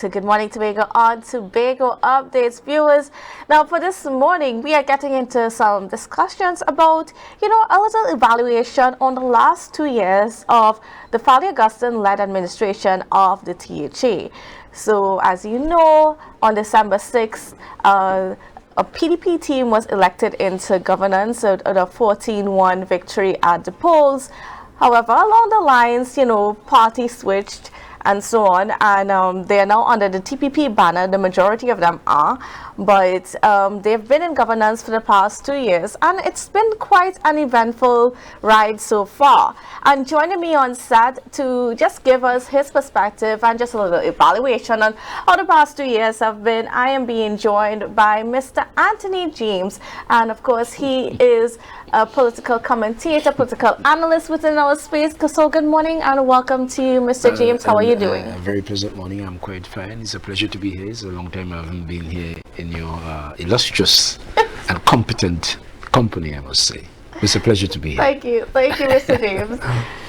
So good morning, Tobago on Tobago Updates viewers. Now for this morning, we are getting into some discussions about, a little evaluation on the last 2 years of the Fally Augustine-led administration of the T.H.A. So as you know, on December 6th, a PDP team was elected into governance at a 14-1 victory at the polls. However, along the lines, party switched and so on, and they are now under the TPP banner. The majority of them are, but they've been in governance for the past 2 years, and it's been quite an eventful ride so far. And joining me on set to just give us his perspective and just a little evaluation on how the past 2 years have been, I am being joined by Mr. Anthony James, and of course he is a political commentator, political analyst within our space. So good morning and welcome to you, Mr. James. How are you doing? A very pleasant morning. I'm quite fine. It's a pleasure to be here. It's a long time I haven't been here in your illustrious and competent company, I must say. It's a pleasure to be here. Thank you, Mr. James.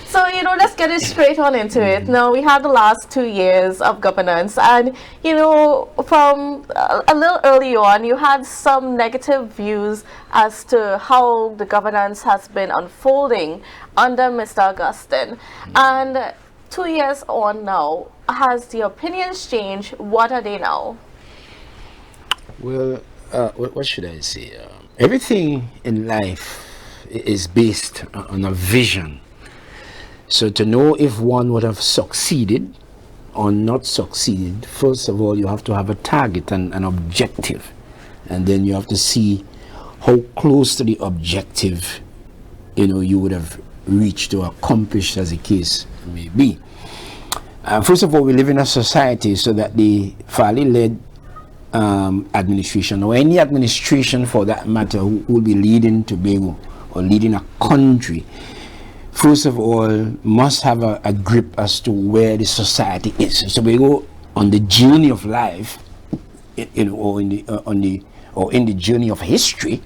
So, let's get it straight on into it. Now, we had the last 2 years of governance, and, from a little early on, you had some negative views as to how the governance has been unfolding under Mr. Augustine. And 2 years on now, has the opinions changed? What are they now? Well, what should I say? Everything in life is based on a vision. So to know if one would have succeeded or not succeeded, first of all, you have to have a target and an objective. And then you have to see how close to the objective, you would have reached or accomplished, as the case may be. First of all, we live in a society so that the Fally-led administration, or any administration for that matter, who will be leading Tobago or leading a country, first of all, must have a grip as to where the society is. So we go on the journey of life, or in the journey of history,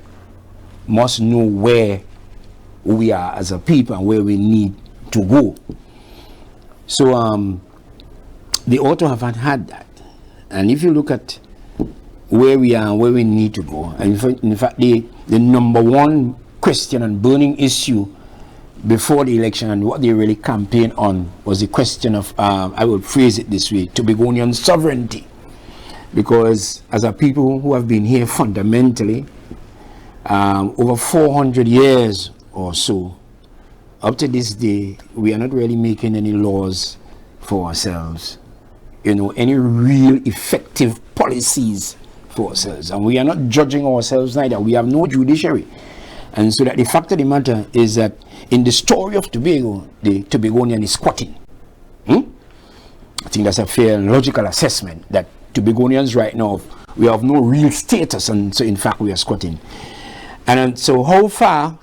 must know where we are as a people and where we need to go. So they ought to have had that. And if you look at where we are and where we need to go, and in fact the number one question and burning issue before the election and what they really campaigned on was the question of, I will phrase it this way, Tobagonian sovereignty. Because as a people who have been here fundamentally, over 400 years or so, up to this day, we are not really making any laws for ourselves, any real effective policies for ourselves. And we are not judging ourselves neither. We have no judiciary. And so that the fact of the matter is that in the story of Tobago, the Tobagonian is squatting. I think that's a fair and logical assessment, that Tobagonians right now, we have no real status, and so in fact we are squatting. And so how far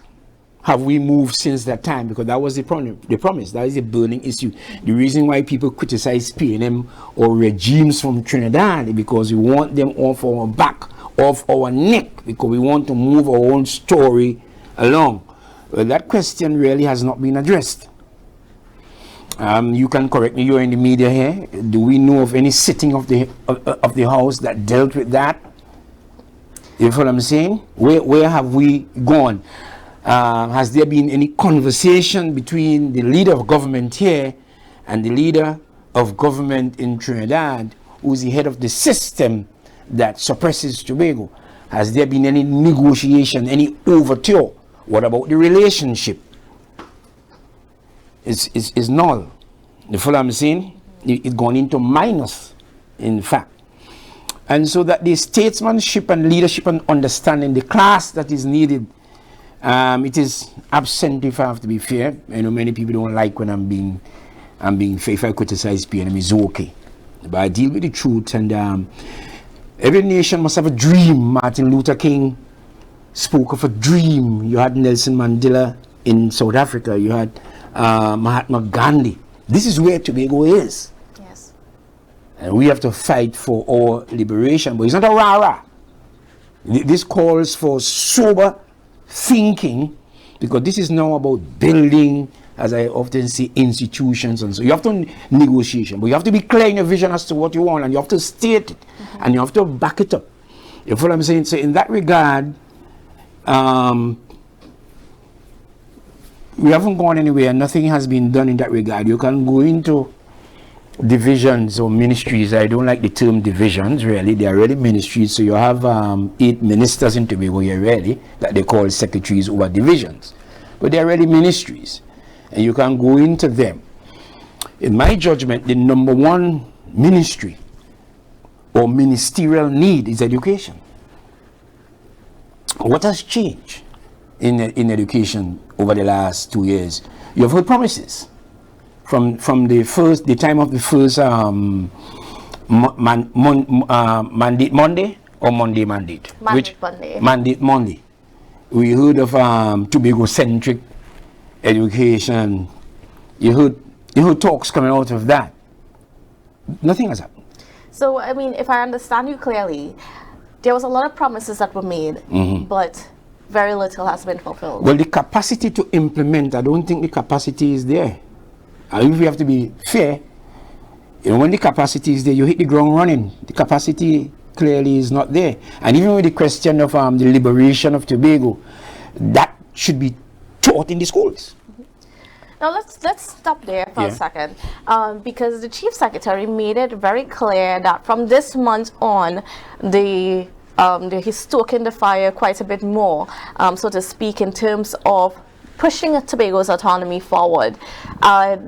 have we moved since that time? Because that was the promise. That is a burning issue. The reason why people criticize PNM or regimes from Trinidad, because we want them off our back, off our neck, because we want to move our own story along. Well, that question really has not been addressed. You can correct me, you're in the media here. Do we know of any sitting of the House that dealt with that? You know what I'm saying? Where have we gone? Has there been any conversation between the leader of government here and the leader of government in Trinidad, who's the head of the system that suppresses Tobago? Has there been any negotiation, any overture? What about the relationship? Is null. You follow what I'm saying? It's gone into minus, in fact. And so that the statesmanship and leadership and understanding, the class that is needed, it is absent, if I have to be fair. Many people don't like when I'm being fair. If I criticize PNM, it's okay. But I deal with the truth, and every nation must have a dream. Martin Luther King spoke of a dream. You had Nelson Mandela in South Africa. You had Mahatma Gandhi. This is where Tobago is. Yes. And we have to fight for our liberation. But it's not a rah-rah. This calls for sober thinking, because this is now about building as I often say, institutions, and so you have to negotiation, but you have to be clear in your vision as to what you want, and you have to state it, and you have to back it up. You follow what I'm saying? So in that regard, we haven't gone anywhere. Nothing has been done in that regard. You can go into divisions or ministries. I don't like the term divisions, really. They are really ministries. So you have 8 ministers in Tobago here, really, that they call secretaries over divisions. But they are really ministries. And you can go into them. In my judgment, the number one ministry or ministerial need is education. What has changed in education over the last 2 years? You have heard promises from the time of the first mandate Monday or Monday mandate? Mandate Monday. We heard of Tobago-centric education. You heard talks coming out of that. Nothing has happened. So, I mean, if I understand you clearly, there was a lot of promises that were made, but very little has been fulfilled. Well, the capacity to implement, I don't think the capacity is there. If we have to be fair, when the capacity is there, you hit the ground running. The capacity clearly is not there. And even with the question of the liberation of Tobago, that should be taught in the schools. Now let's stop there for a second, because the Chief Secretary made it very clear that from this month on, he's stoking the fire quite a bit more, so to speak, in terms of pushing Tobago's autonomy forward.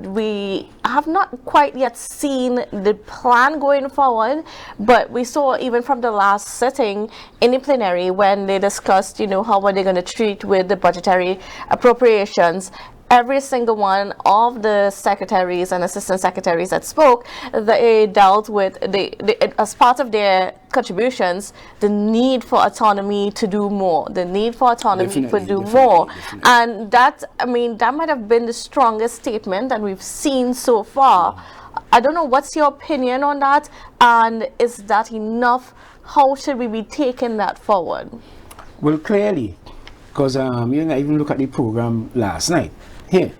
We have not quite yet seen the plan going forward, but we saw even from the last sitting in the plenary when they discussed, how are they going to treat with the budgetary appropriations. Every single one of the secretaries and assistant secretaries that spoke, they dealt with, as part of their contributions, the need for autonomy to do more, the need for autonomy to do more. And that, I mean, that might have been the strongest statement that we've seen so far. I don't know, what's your opinion on that? And is that enough? How should we be taking that forward? Well, clearly, because I even look at the program last night here,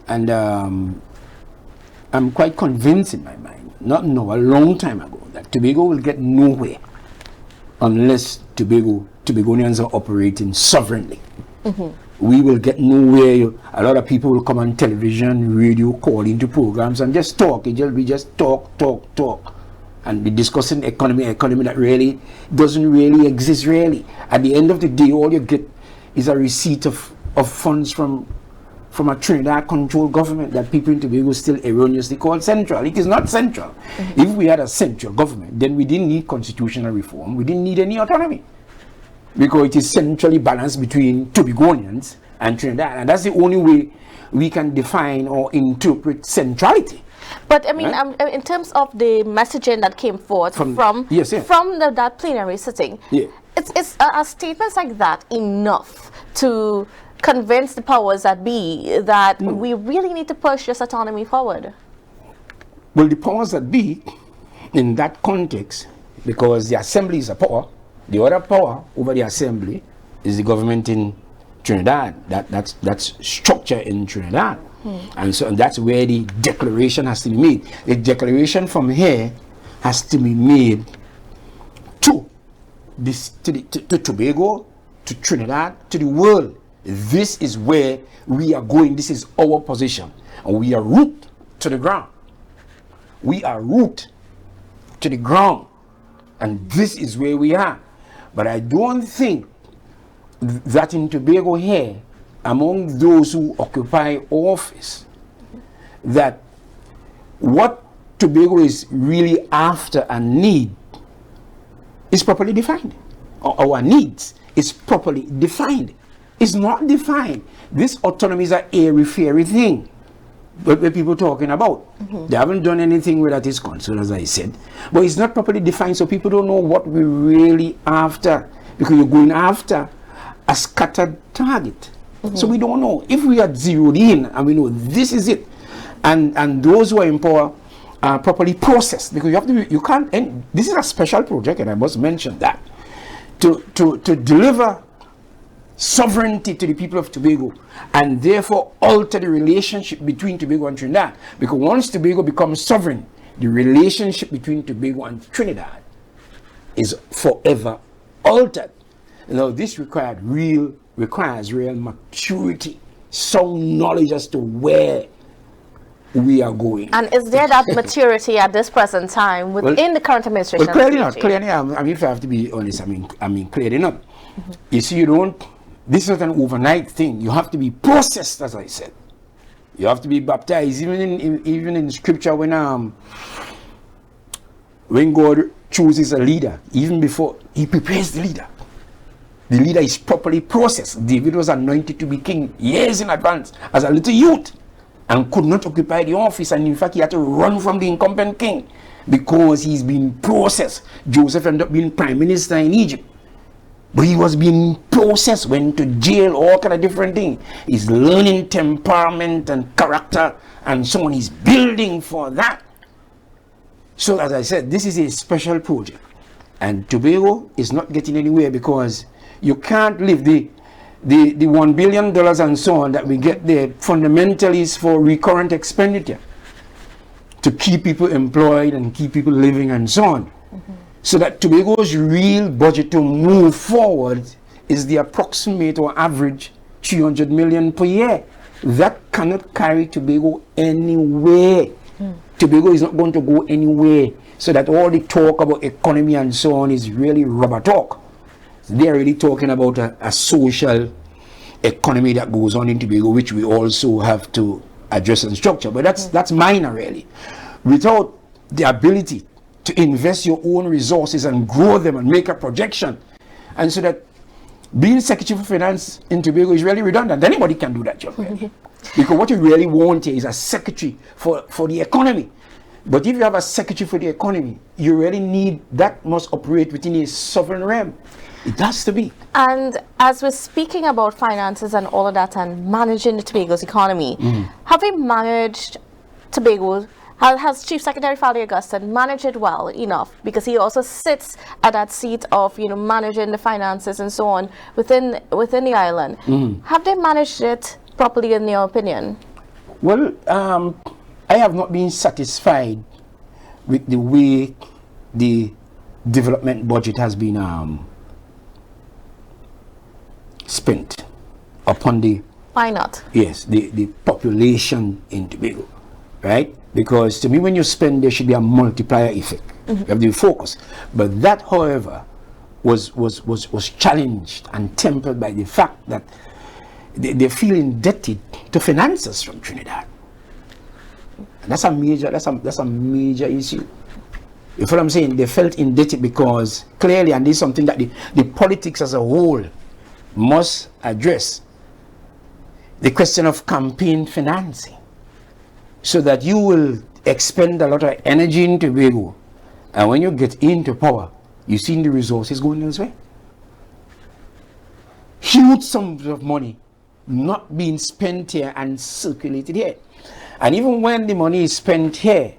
and I'm quite convinced in my mind, not now, a long time ago, that Tobago will get nowhere unless Tobagonians are operating sovereignly. We will get nowhere. A lot of people will come on television, radio, call into programs and just talk. It'll be just talk, and be discussing economy that really doesn't really exist really. At the end of the day, all you get is a receipt of funds from a Trinidad controlled government that people in Tobago still erroneously call central. It is not central. If we had a central government, then we didn't need constitutional reform. We didn't need any autonomy, because it is centrally balanced between Tobagonians and Trinidad, and that's the only way we can define or interpret centrality. But I mean, in terms of the messaging that came forth from that plenary sitting, it's statements like that enough to convince the powers that be that we really need to push this autonomy forward? Well, the powers that be, in that context, because the assembly is a power, the other power over the assembly is the government in Trinidad. That's structure in Trinidad. And so that's where the declaration has to be made. The declaration from here has to be made to Tobago, to Trinidad, to the world. This is where we are going. This is our position. And we are rooted to the ground. We are rooted to the ground. And this is where we are. But I don't think that in Tobago here, among those who occupy office, that what Tobago is really after and need is properly defined. Our needs is properly defined. It's not defined. This autonomy is an airy-fairy thing that people talking about. They haven't done anything where that is concerned, as I said. But it's not properly defined, so people don't know what we're really after, because you're going after a scattered target. So we don't know. If we are zeroed in and we know this is it, and those who are in power are properly processed, because you can't, and this is a special project, and I must mention that, to deliver sovereignty to the people of Tobago, and therefore alter the relationship between Tobago and Trinidad. Because once Tobago becomes sovereign, the relationship between Tobago and Trinidad is forever altered. Now, this requires real maturity, sound knowledge as to where we are going. And is there that maturity at this present time within the current administration? Well, clearly not. Clearly, I mean, if I have to be honest, I mean, clearly not. You see, this is not an overnight thing. You have to be processed, as I said. You have to be baptized. Even in scripture, when God chooses a leader, even before he prepares the leader is properly processed. David was anointed to be king years in advance as a little youth and could not occupy the office, and in fact he had to run from the incumbent king because he's been processed. Joseph ended up being prime minister in Egypt, but he was being processed, went to jail, all kind of different things. He's learning temperament and character and so on. He's building for that. So as I said, this is a special project, and Tobago is not getting anywhere because you can't live the $1 billion and so on that we get there fundamentally is for recurrent expenditure to keep people employed and keep people living and so on. So that Tobago's real budget to move forward is the approximate or average 300 million per year. That cannot carry Tobago anywhere. Tobago is not going to go anywhere. So that all the talk about economy and so on is really rubber talk. They're really talking about a social economy that goes on in Tobago, which we also have to address and structure. But that's minor, really. Without the ability to invest your own resources and grow them and make a projection, and so that being Secretary for Finance in Tobago is really redundant. Anybody can do that job, really. Because what you really want here is a secretary for the economy. But if you have a secretary for the economy, you really need that must operate within a sovereign realm. It has to be. And as we're speaking about finances and all of that and managing the Tobago's economy, have we managed Tobago? Has Chief Secretary Fali Augustine managed it well enough? Because he also sits at that seat of managing the finances and so on within the island. Have they managed it properly, in your opinion? Well, I have not been satisfied with the way the development budget has been spent upon the... Why not? Yes, the population in Tobago, right? Because to me, when you spend, there should be a multiplier effect. You have to focus. But that, however, was challenged and tempered by the fact that they feel indebted to finances from Trinidad. And that's a major issue. You feel what I'm saying? They felt indebted because clearly, and this is something that the politics as a whole must address, the question of campaign financing, so that you will expend a lot of energy in Tobago, and when you get into power, you see the resources going elsewhere. Huge sums of money not being spent here and circulated here. And even when the money is spent here,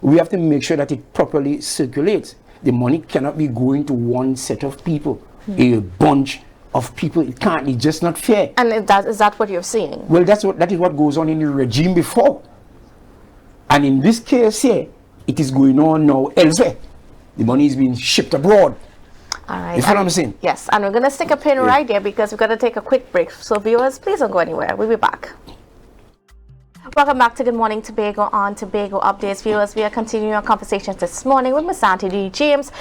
we have to make sure that it properly circulates. The money cannot be going to one set of people, a bunch of people. It can't. It's just not fair. And is that what you're seeing? Well, that is what goes on in the regime before. And in this case here, it is going on now elsewhere. The money is being shipped abroad. All right. You know what I'm saying? Yes, and we're going to stick a pin right there because we're going to take a quick break. So viewers, please don't go anywhere. We'll be back. Welcome back to Good Morning Tobago on Tobago Updates. Viewers, we are continuing our conversation this morning with Ms. Auntie D. James,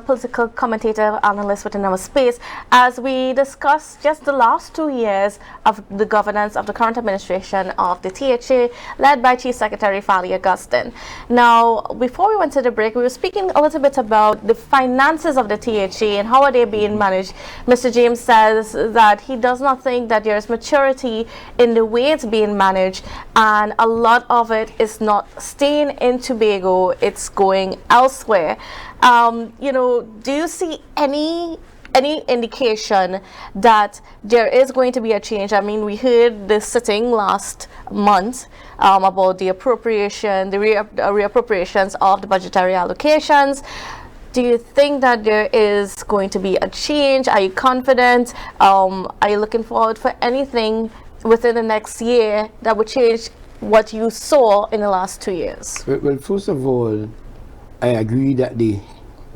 political commentator, analyst within our space, as we discuss just the last 2 years of the governance of the current administration of the T.H.A. led by Chief Secretary Fali Augustine. Now, before we went to the break, we were speaking a little bit about the finances of the T.H.A. and how are they being managed. Mr. James says that he does not think that there is maturity in the way it's being managed, and a lot of it is not staying in Tobago, it's going elsewhere. Do you see any indication that there is going to be a change? I mean, we heard this sitting last month about the appropriation, the reappropriations of the budgetary allocations. do you think that there is going to be a change? Are you confident? Are you looking forward for anything within the next year that would change what you saw in the last 2 years? Well, first of all, I agree that the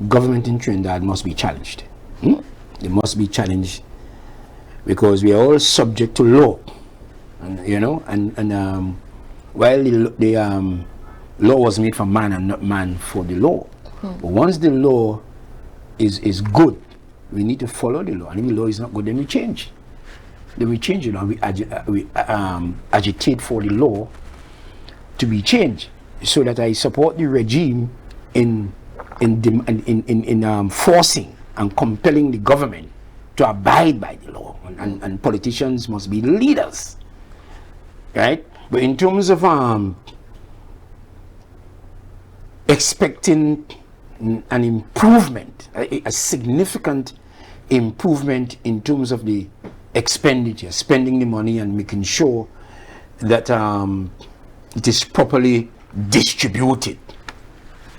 government in Trinidad must be challenged. They must be challenged because we are all subject to law, and while the law was made for man and not man for the law. But once the law is good, we need to follow the law. And if the law is not good, then we change. Then we change it, and we agitate for the law to be changed. So that I support the regime in forcing and compelling the government to abide by the law, and politicians must be leaders, right? But in terms of expecting an improvement, a significant improvement in terms of the expenditure, spending the money and making sure that it is properly distributed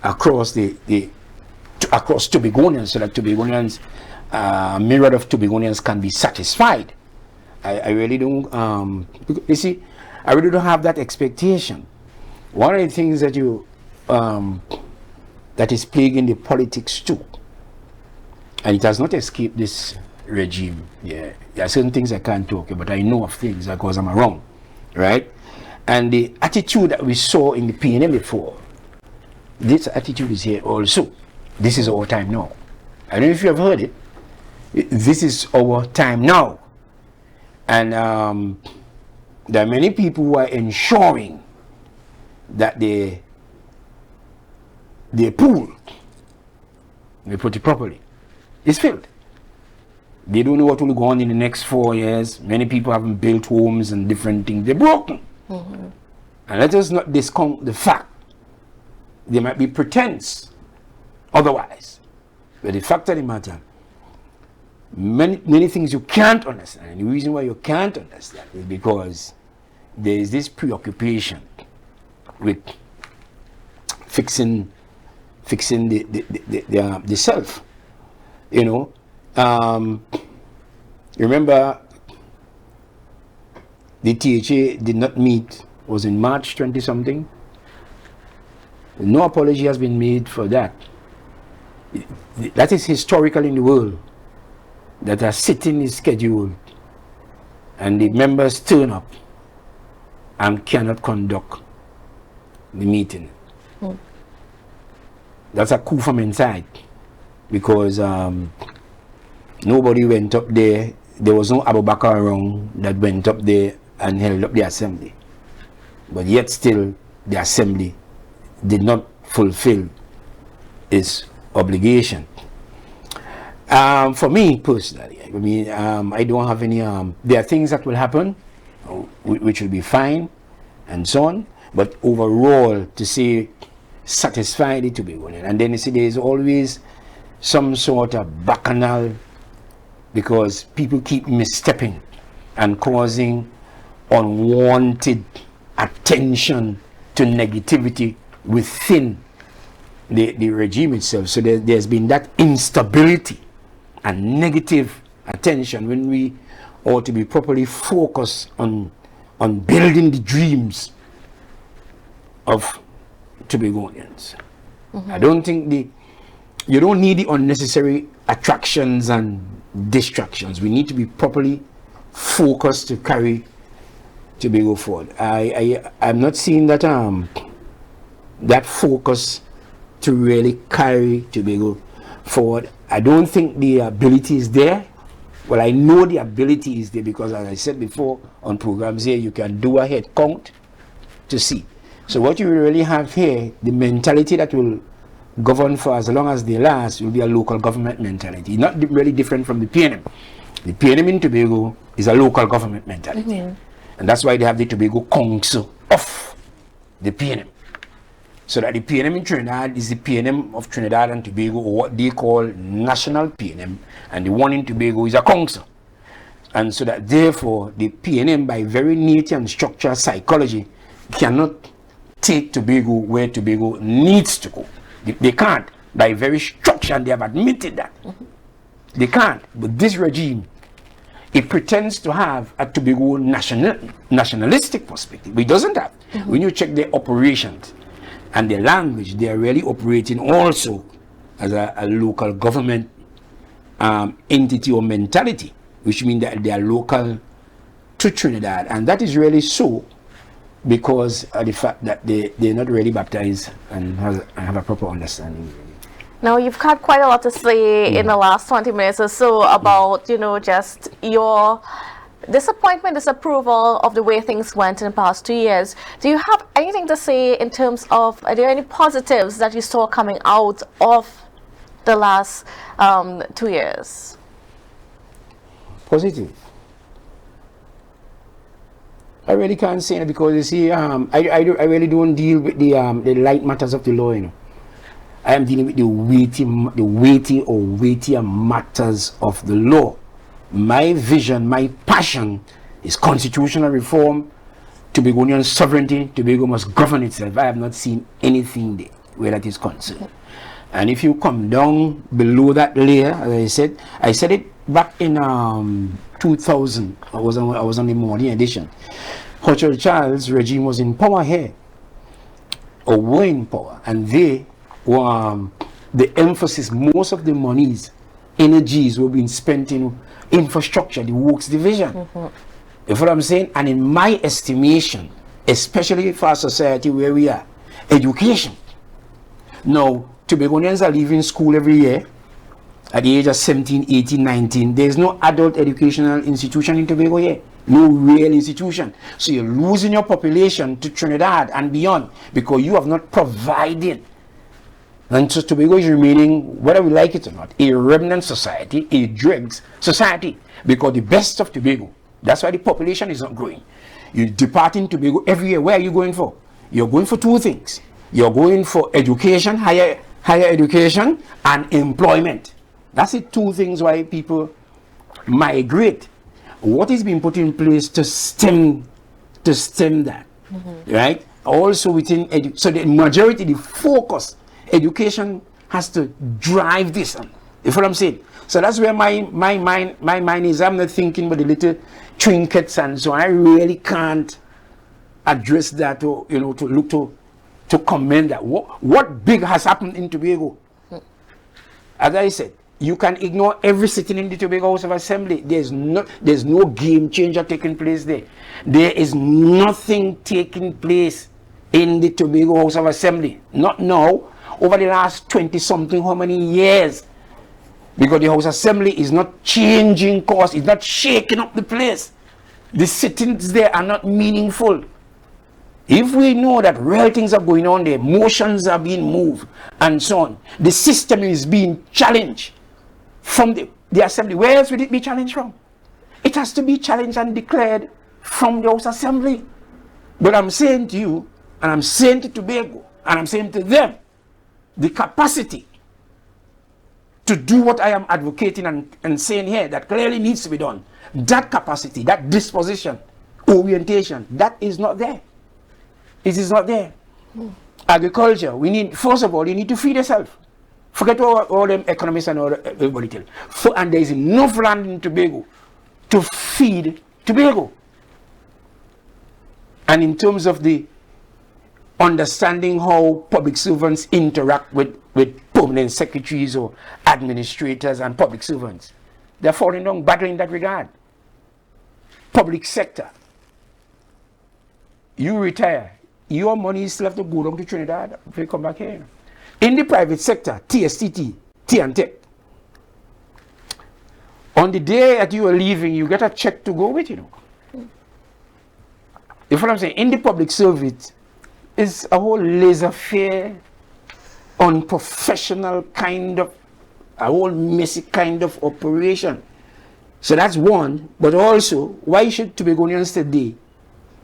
across across Tobagonians, so that Tobagonians, myriad of Tobagonians can be satisfied. I really don't. You see, I really don't have that expectation. One of the things that that is plaguing the politics too, and it has not escaped this regime. Yeah, there are certain things I can't talk about, but I know of things because I'm around, right? And the attitude that we saw in the PNM before, this attitude is here also. This is our time now. I don't know if you have heard it. This is our time now. And there are many people who are ensuring that their pool, they put it properly, is filled. They don't know what will go on in the next 4 years. Many people haven't built homes and different things. They're broken. And let us not discount the fact there might be pretense otherwise. But the fact of the matter, many things you can't understand. And the reason why you can't understand is because there is this preoccupation with fixing the self. Remember the T.H.A. did not meet, was in March 20 something. No apology has been made for that. That is historical in the world, that a sitting is scheduled and the members turn up and cannot conduct the meeting. That's a coup from inside, because nobody went up there. There was no Abubakar around that went up there and held up the assembly. But yet still the assembly did not fulfill its obligation. For me personally, I mean, I don't have any, there are things that will happen which will be fine and so on, but overall to say satisfied it to be going. And then you see there is always some sort of bacchanal, because people keep misstepping and causing unwanted attention to negativity within the regime itself. So there's been that instability and negative attention when we ought to be properly focused on building the dreams of Tobagonians. I don't think you don't need the unnecessary attractions and distractions. We need to be properly focused to carry Tobago forward. I'm not seeing that that focus to really carry Tobago forward. I don't think the ability is there. Well, I know the ability is there because, as I said before on programs here, you can do a head count to see. So what you really have here, the mentality that will govern for as long as they last, will be a local government mentality, not really different from the PNM. The PNM in Tobago is a local government mentality, and that's why they have the Tobago Council of the PNM, so that the PNM in Trinidad is the PNM of Trinidad and Tobago, or what they call national PNM, and the one in Tobago is a council. And so that therefore the PNM, by very nature and structure psychology, cannot take Tobago where Tobago needs to go. They can't, by very structure action. They have admitted that. They can't. But this regime, it pretends to have a Tobago nationalistic perspective, but it doesn't have. When you check their operations and their language, they are really operating also as a local government entity or mentality, which means that they are local to Trinidad. And that is really so because of the fact that they're not really baptized and have a proper understanding. Now, you've had quite a lot to say in the last 20 minutes or so about, just your disappointment, disapproval of the way things went in the past 2 years. Do you have anything to say in terms of, are there any positives that you saw coming out of the last 2 years? Positive. I really can't say it because you see, I really don't deal with the light matters of the law, I am dealing with the weightier matters of the law. My vision, my passion is constitutional reform, Tobagonian sovereignty. Tobago must govern itself. I have not seen anything there where that is concerned. And if you come down below that layer, as I said it back in 2000. I was on the morning edition. T.H.A.'s regime was in power here, or were in power, and they were the emphasis. Most of the monies, energies were being spent in infrastructure, the works division. You know what I'm saying? And in my estimation, especially for a society where we are, education. Now, Tobagonians are leaving school every year at the age of 17, 18, 19. There's no adult educational institution in Tobago yet. No real institution. So you're losing your population to Trinidad and beyond because you have not provided. And so Tobago is remaining, whether we like it or not, a remnant society, a dregs society. Because the best of Tobago, that's why the population is not growing. You're departing Tobago every year. Where are you going for? You're going for two things. You're going for education, higher education, and employment. That's the two things why people migrate. What is being put in place to stem that, right? Also within so the majority, the focus, education has to drive this. You know what I'm saying? So that's where my mind is. I'm not thinking about the little trinkets and so on. I really can't address that or to look to comment that what big has happened in Tobago. As I said, you can ignore every sitting in the Tobago House of Assembly. There's no game changer taking place there. There is nothing taking place in the Tobago House of Assembly. Not now. Over the last 20-something, how many years? Because the House Assembly is not changing course. It's not shaking up the place. The sittings there are not meaningful. If we know that real things are going on there, motions are being moved, and so on, the system is being challenged from the Assembly. Where else would it be challenged from? It has to be challenged and declared from the House Assembly. But I'm saying to you, and I'm saying to Tobago, and I'm saying to them, the capacity to do what I am advocating and saying here that clearly needs to be done, that capacity, that disposition, orientation, that is not there. It is not there. Agriculture, first of all, you need to feed yourself. Forget all them economists and all everybody tell. And there is enough land in Tobago to feed Tobago. And in terms of the understanding how public servants interact with permanent secretaries or administrators and public servants, they're falling down badly in that regard. Public sector, you retire, your money still have to go down to Trinidad before you come back here. In the private sector, TSTT, T&T, on the day that you are leaving, you get a check to go with, You know what I'm saying? In the public service, it's a whole laissez-faire, unprofessional kind of, a whole messy kind of operation. So that's one. But also, why should Tobagonians today,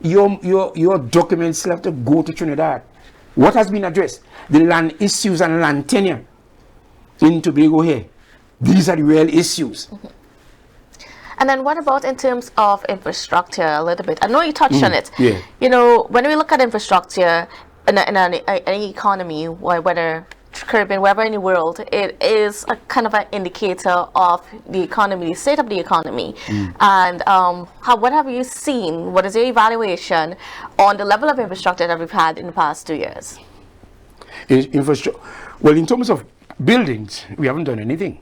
your documents still have to go to Trinidad? What has been addressed? The land issues and land tenure in Tobago here. These are the real issues. And then what about in terms of infrastructure a little bit? I know you touched on it. Yeah. When we look at infrastructure in an economy, whether Caribbean, wherever in the world, it is a kind of an indicator of the economy, the state of the economy. And what have you seen? What is your evaluation on the level of infrastructure that we've had in the past 2 years? Infrastructure. Well, in terms of buildings, we haven't done anything,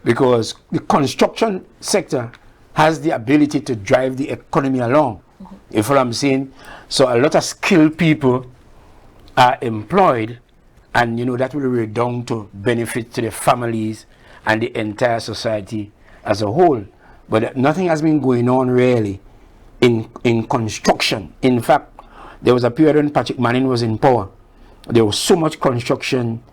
because the construction sector has the ability to drive the economy along. If what I'm saying, so a lot of skilled people are employed, and that will redound to benefit to the families and the entire society as a whole. But nothing has been going on really in construction. In fact, there was a period when Patrick Manning was in power. There was so much construction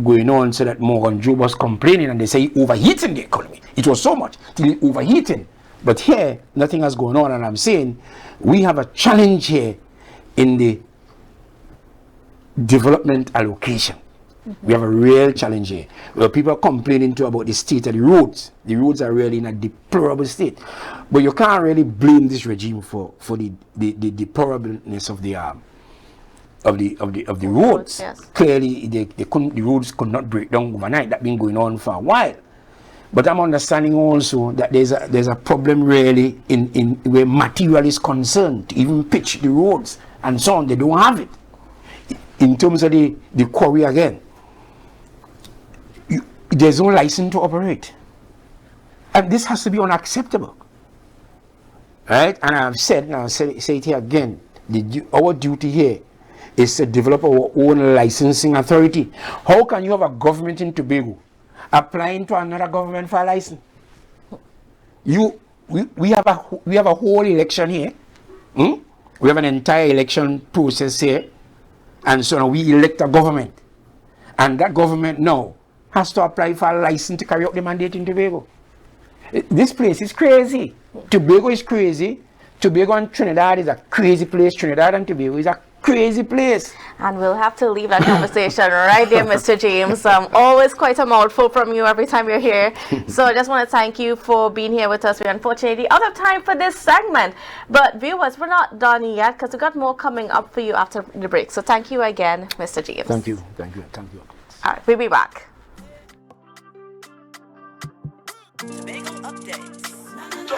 going on, so that Morgan Joe was complaining, and they say overheating the economy. It was so much till overheating. But here, nothing has gone on, and I'm saying we have a challenge here in the development allocation. We have a real challenge here, where people are complaining too about the state of the roads. The roads are really in a deplorable state, but you can't really blame this regime for the deplorableness of the roads. Yes. Clearly, the roads could not break down overnight. That's been going on for a while. But I'm understanding also that there's a problem really in where material is concerned, to even pitch the roads and so on. They don't have it. In terms of the quarry again, there's no license to operate, and this has to be unacceptable, right? And I've said, and I'll say it here again, our duty here is to develop our own licensing authority. How can you have a government in Tobago applying to another government for a license? We have a whole election here. We have an entire election process here, and so now we elect a government, and that government now has to apply for a license to carry out the mandate in Tobago. This place is crazy. Tobago is crazy. Tobago and Trinidad is a crazy place. Trinidad and Tobago is a crazy place. And we'll have to leave that conversation right there, Mr. James. Always quite a mouthful from you every time you're here. So I just want to thank you for being here with us. We're unfortunately out of time for this segment. But viewers, we're not done yet, because we've got more coming up for you after the break. So thank you again, Mr. James. Thank you. Thank you. Thank you. All right, we'll be back.